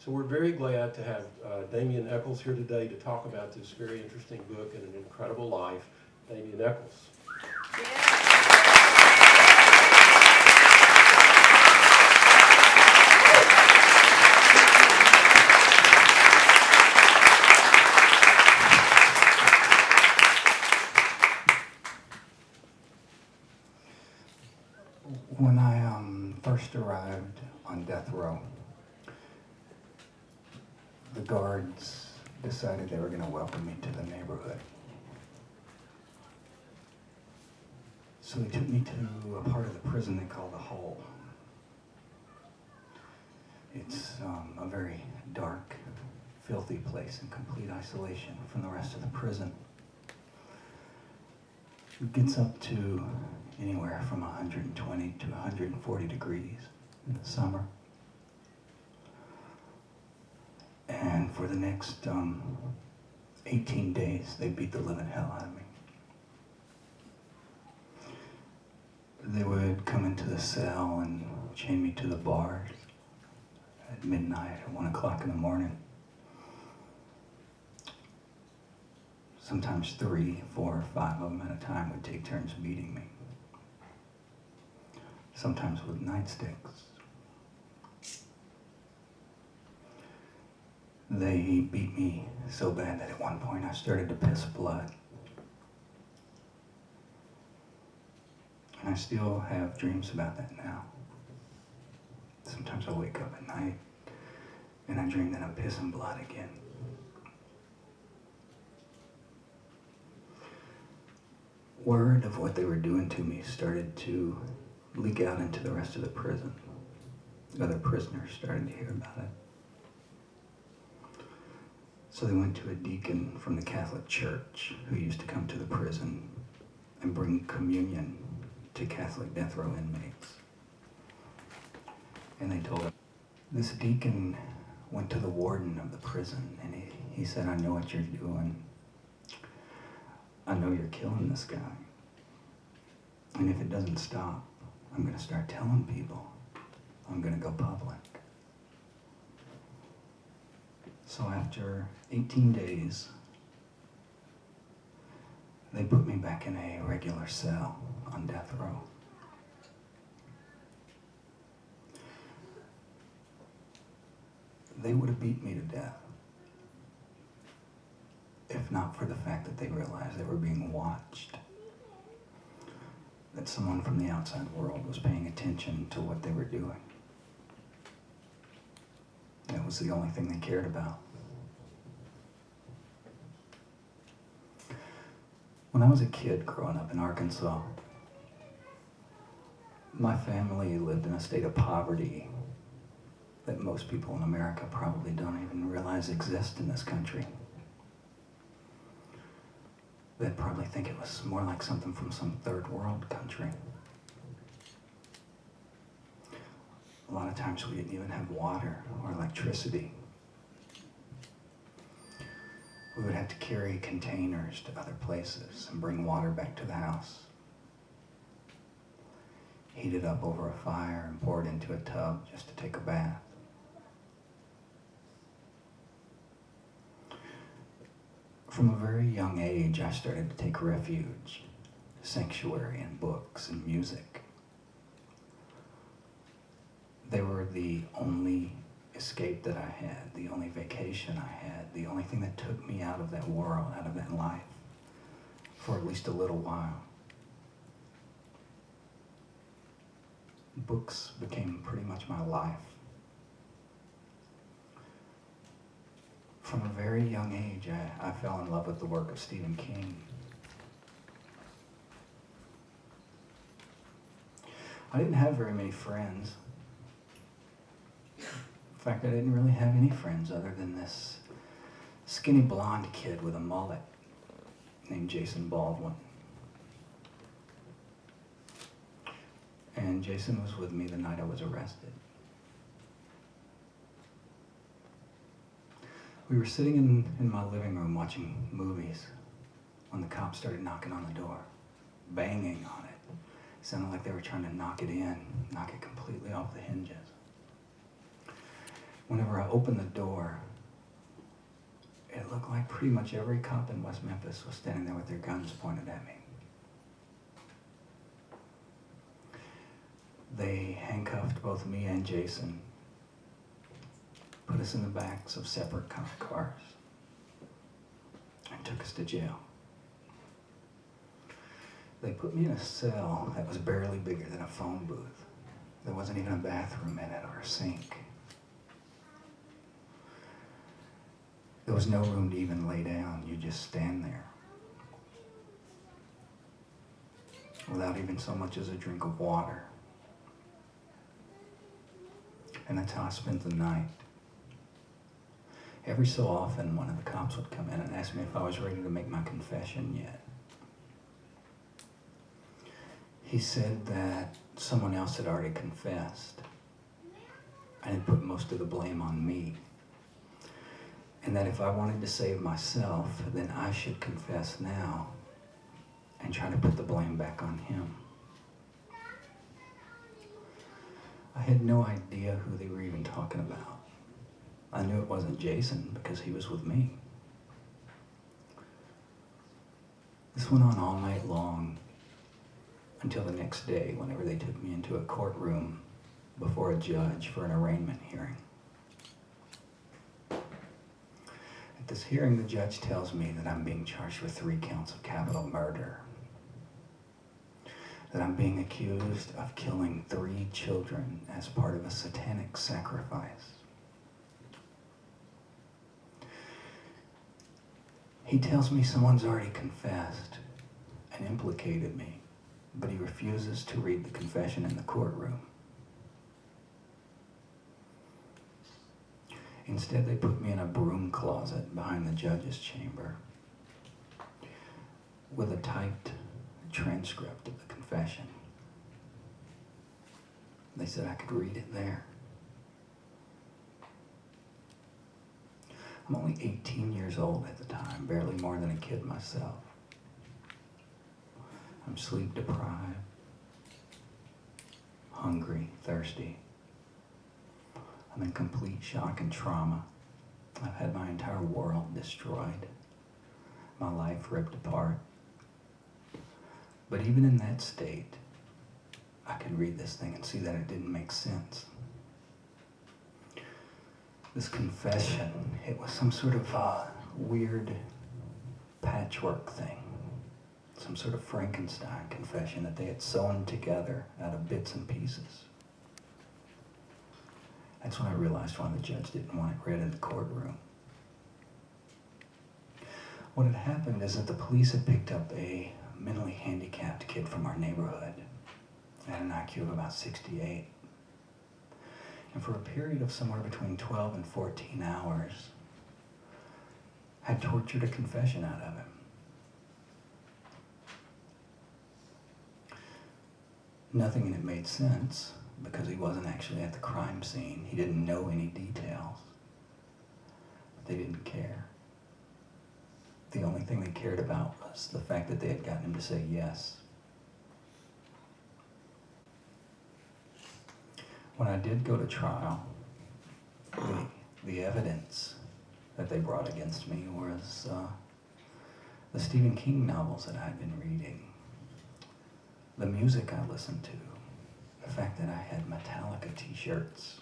So we're very glad to have Damien Echols here today to talk about this very interesting book and an incredible life. Damien Echols. When I first arrived on death row, the guards decided they were going to welcome me to the neighborhood. So they took me to a part of the prison they call the Hole. It's a very dark, filthy place in complete isolation from the rest of the prison. It gets up to anywhere from 120 to 140 degrees in the summer. And for the next 18 days, they beat the living hell out of me. They would come into the cell and chain me to the bars at midnight or 1 o'clock in the morning. Sometimes 3, 4, 5 of them at a time would take turns beating me. Sometimes with nightsticks. They beat me so bad that at one point I started to piss blood. And I still have dreams about that now. Sometimes I wake up at night and I dream that I'm pissing blood again. Word of what they were doing to me started to leak out into the rest of the prison. Other prisoners started to hear about it. So they went to a deacon from the Catholic Church who used to come to the prison and bring communion to Catholic death row inmates. And they told him, this deacon went to the warden of the prison and he said, I know what you're doing. I know you're killing this guy. And if it doesn't stop, I'm going to start telling people. I'm going to go public. So after 18 days, they put me back in a regular cell on death row. They would have beat me to death if not for the fact that they realized they were being watched, that someone from the outside world was paying attention to what they were doing. That was the only thing they cared about. When I was a kid growing up in Arkansas, my family lived in a state of poverty that most people in America probably don't even realize exists in this country. They'd probably think it was more like something from some third world country. A lot of times we didn't even have water or electricity. We would have to carry containers to other places and bring water back to the house. Heat it up over a fire and pour it into a tub just to take a bath. From a very young age, I started to take refuge, sanctuary in books and music. They were the only escape that I had, the only vacation I had, the only thing that took me out of that world, out of that life, for at least a little while. Books became pretty much my life. From a very young age, I fell in love with the work of Stephen King. I didn't have very many friends. In fact, I didn't really have any friends other than this skinny blonde kid with a mullet named Jason Baldwin. And Jason was with me the night I was arrested. We were sitting in my living room watching movies when the cops started knocking on the door, banging on it. It sounded like they were trying to knock it in, knock it completely off the hinges. Whenever I opened the door, it looked like pretty much every cop in West Memphis was standing there with their guns pointed at me. They handcuffed both me and Jason, put us in the backs of separate cop cars, and took us to jail. They put me in a cell that was barely bigger than a phone booth. There wasn't even a bathroom in it or a sink. There was no room to even lay down. You just stand there without even so much as a drink of water. And that's how I spent the night. Every so often, one of the cops would come in and ask me if I was ready to make my confession yet. He said that someone else had already confessed and had put most of the blame on me. And that if I wanted to save myself, then I should confess now and try to put the blame back on him. I had no idea who they were even talking about. I knew it wasn't Jason because he was with me. This went on all night long until the next day, whenever they took me into a courtroom before a judge for an arraignment hearing. At this hearing, the judge tells me that I'm being charged with 3 counts of capital murder, that I'm being accused of killing 3 children as part of a satanic sacrifice. He tells me someone's already confessed and implicated me, but he refuses to read the confession in the courtroom. Instead, they put me in a broom closet behind the judge's chamber with a typed transcript of the confession. They said I could read it there. I'm only 18 years old at the time, barely more than a kid myself. I'm sleep deprived, hungry, thirsty. I'm in complete shock and trauma. I've had my entire world destroyed, my life ripped apart. But even in that state, I could read this thing and see that it didn't make sense. This confession, it was some sort of weird patchwork thing. Some sort of Frankenstein confession that they had sewn together out of bits and pieces. That's when I realized why the judge didn't want it read in the courtroom. What had happened is that the police had picked up a mentally handicapped kid from our neighborhood at an IQ of about 68. And for a period of somewhere between 12 and 14 hours, had tortured a confession out of him. Nothing in it made sense because he wasn't actually at the crime scene. He didn't know any details. But they didn't care. The only thing they cared about was the fact that they had gotten him to say yes. When I did go to trial, the evidence that they brought against me was the Stephen King novels that I had been reading, the music I listened to, the fact that I had Metallica t-shirts.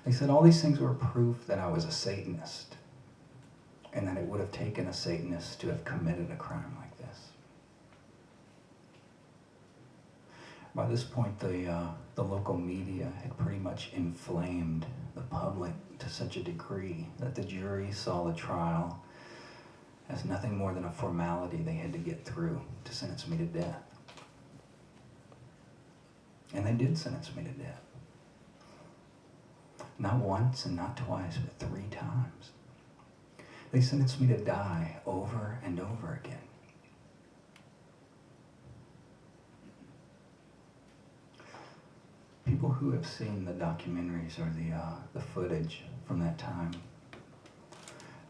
They said all these things were proof that I was a Satanist and that it would have taken a Satanist to have committed a crime like this. By this point, the local media had pretty much inflamed the public to such a degree that the jury saw the trial as nothing more than a formality they had to get through to sentence me to death. And they did sentence me to death. Not once and not twice, but 3 times. They sentenced me to die over and over again. People who have seen the documentaries or the footage from that time,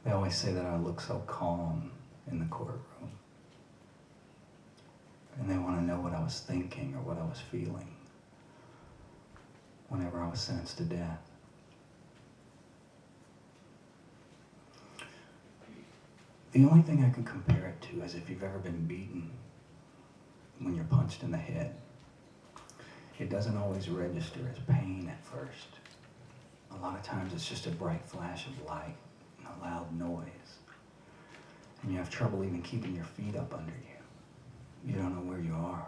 they always say that I look so calm in the courtroom. And they want to know what I was thinking or what I was feeling whenever I was sentenced to death. The only thing I can compare it to is if you've ever been beaten when you're punched in the head. It doesn't always register as pain at first. A lot of times it's just a bright flash of light and a loud noise. And you have trouble even keeping your feet up under you. You don't know where you are.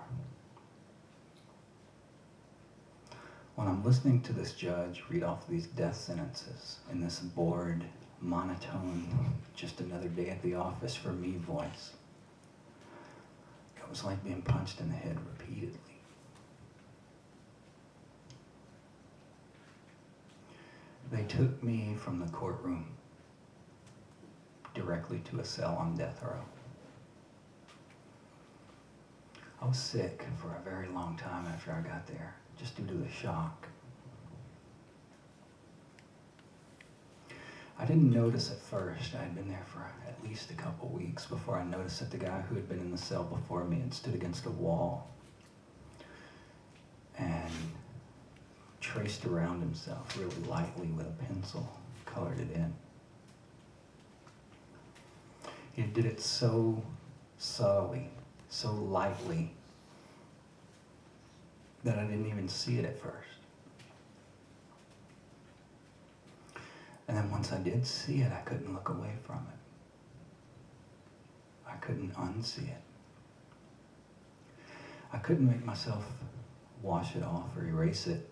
When I'm listening to this judge read off these death sentences in this bored, monotone, just another day at the office for me voice, it was like being punched in the head repeatedly. They took me from the courtroom directly to a cell on death row. I was sick for a very long time after I got there, just due to the shock. I didn't notice at first. I had been there for at least a couple weeks before I noticed that the guy who had been in the cell before me had stood against a wall and traced around himself really lightly with a pencil, colored it in. He did it so subtly, so lightly, that I didn't even see it at first. And then once I did see it, I couldn't look away from it. I couldn't unsee it. I couldn't make myself wash it off or erase it,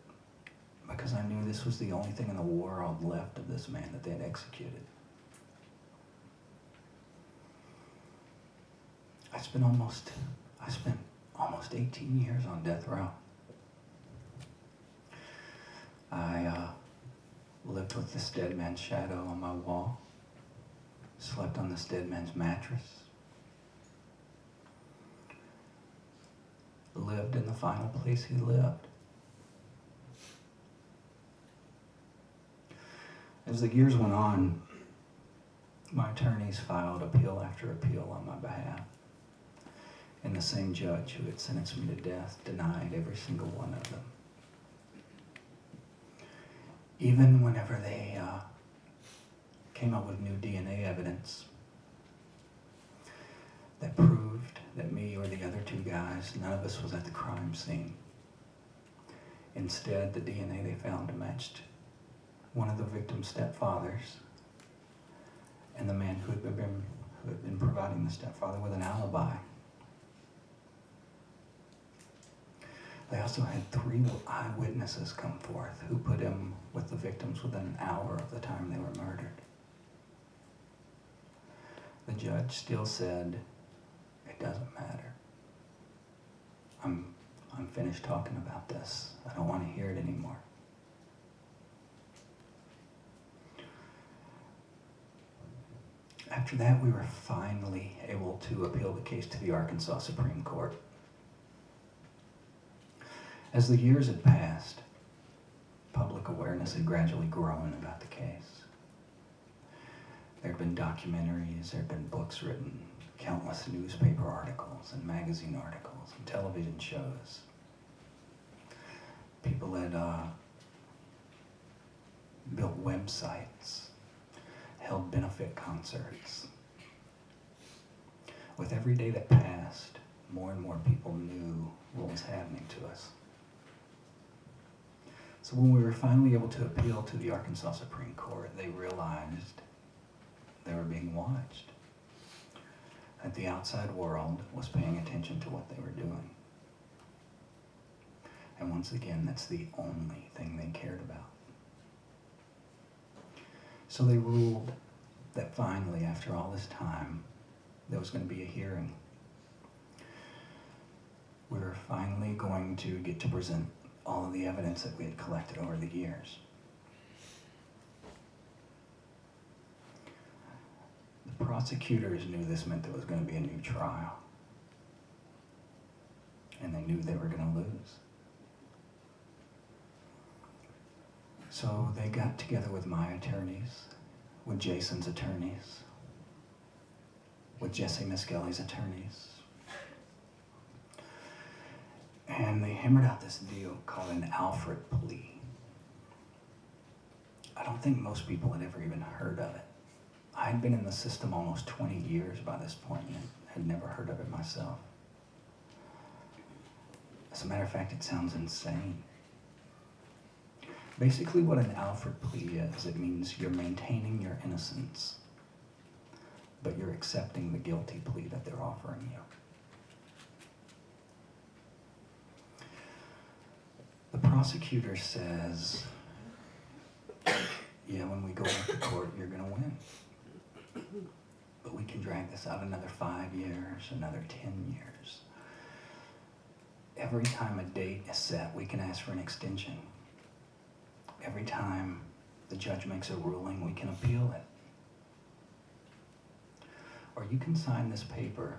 because I knew this was the only thing in the world left of this man that they had executed. I spent almost 18 years on death row. I lived with this dead man's shadow on my wall, slept on this dead man's mattress, lived in the final place he lived. As the years went on, my attorneys filed appeal after appeal on my behalf. And the same judge who had sentenced me to death denied every single one of them. Even whenever they came up with new DNA evidence that proved that me or the other two guys, none of us was at the crime scene. Instead, the DNA they found matched one of the victim's stepfathers and the man who had been providing the stepfather with an alibi. They also had 3 eyewitnesses come forth who put him with the victims within an hour of the time they were murdered. The judge still said, "It doesn't matter. I'm finished talking about this. I don't want to hear it anymore." After that, we were finally able to appeal the case to the Arkansas Supreme Court. As the years had passed, public awareness had gradually grown about the case. There had been documentaries, there had been books written, countless newspaper articles and magazine articles and television shows. People had built websites, held benefit concerts. With every day that passed, more and more people knew what was happening to us. So when we were finally able to appeal to the Arkansas Supreme Court, they realized they were being watched, that the outside world was paying attention to what they were doing. And once again, that's the only thing they cared about. So they ruled that finally, after all this time, there was going to be a hearing. We were finally going to get to present all of the evidence that we had collected over the years. The prosecutors knew this meant there was going to be a new trial. And they knew they were going to lose. So they got together with my attorneys, with Jason's attorneys, with Jesse Miskelly's attorneys, and they hammered out this deal called an Alford plea. I don't think most people had ever even heard of it. I had been in the system almost 20 years by this point and had never heard of it myself. As a matter of fact, it sounds insane. Basically what an Alford plea is, it means you're maintaining your innocence, but you're accepting the guilty plea that they're offering you. The prosecutor says, yeah, when we go back to court, you're going to win. But we can drag this out another 5 years, another 10 years. Every time a date is set, we can ask for an extension. Every time the judge makes a ruling, we can appeal it. Or you can sign this paper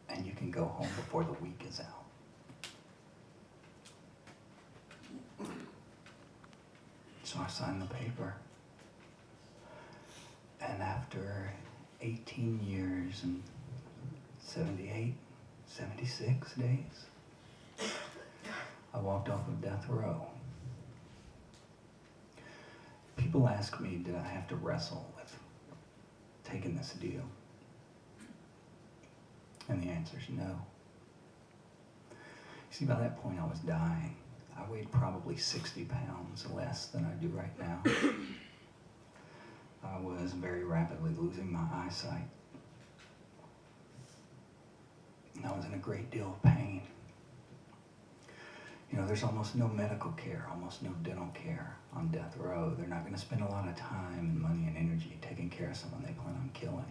and you can go home before the week is out. So I signed the paper. And after 18 years and 78, 76 days, I walked off of death row. People ask me, did I have to wrestle with taking this deal? And the answer is no. See, by that point I was dying. I weighed probably 60 pounds less than I do right now. I was very rapidly losing my eyesight. And I was in a great deal of pain. You know, there's almost no medical care, almost no dental care on death row. They're not going to spend a lot of time and money and energy taking care of someone they plan on killing.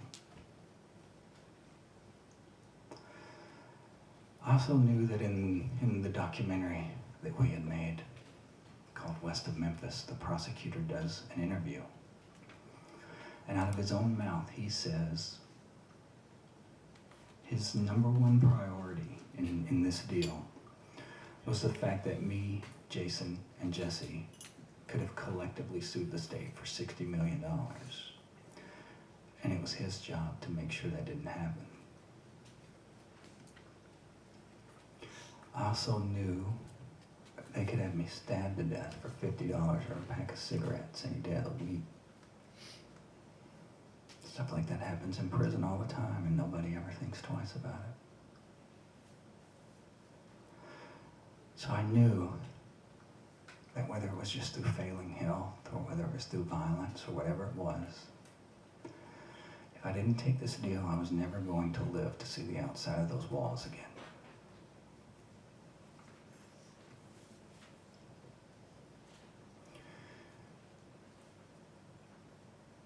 I also knew that in the documentary that we had made called West of Memphis, the prosecutor does an interview. And out of his own mouth, he says his number one priority in this deal was the fact that me, Jason, and Jesse could have collectively sued the state for $60 million. And it was his job to make sure that didn't happen. I also knew they could have me stabbed to death for $50 or a pack of cigarettes any day of the week. Stuff like that happens in prison all the time and nobody ever thinks twice about it. So I knew that whether it was just through failing health or whether it was through violence or whatever it was, if I didn't take this deal, I was never going to live to see the outside of those walls again.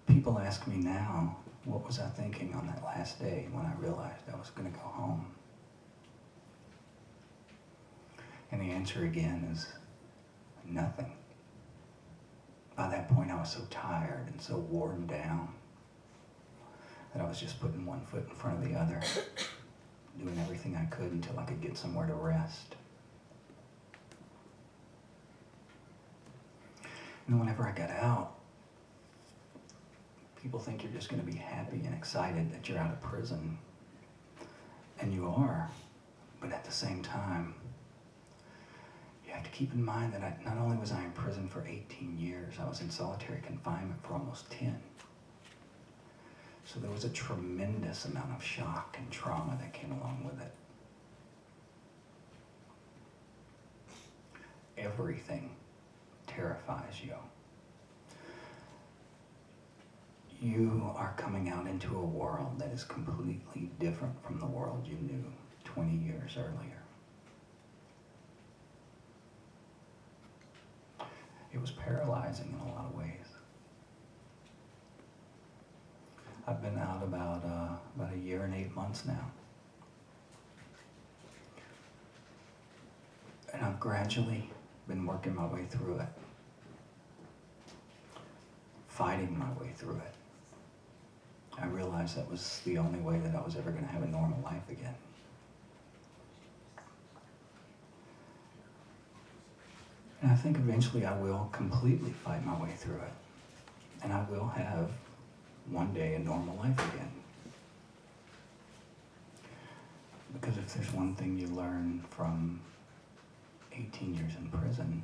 People ask me now, what was I thinking on that last day when I realized I was going to go home? And the answer again is nothing. By that point, I was so tired and so worn down that I was just putting one foot in front of the other, doing everything I could until I could get somewhere to rest. And whenever I got out, people think you're just going to be happy and excited that you're out of prison. And you are. But at the same time, you have to keep in mind that not only was I in prison for 18 years, I was in solitary confinement for almost 10. So there was a tremendous amount of shock and trauma that came along with it. Everything terrifies you. You are coming out into a world that is completely different from the world you knew 20 years earlier. It was paralyzing in a lot of ways. I've been out about a year and 8 months now. And I've gradually been working my way through it. Fighting my way through it. I realized that was the only way that I was ever going to have a normal life again. And I think eventually I will completely fight my way through it. And I will have one day a normal life again. Because if there's one thing you learn from 18 years in prison,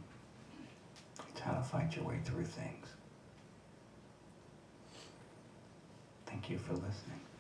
it's how to fight your way through things. thank you for listening.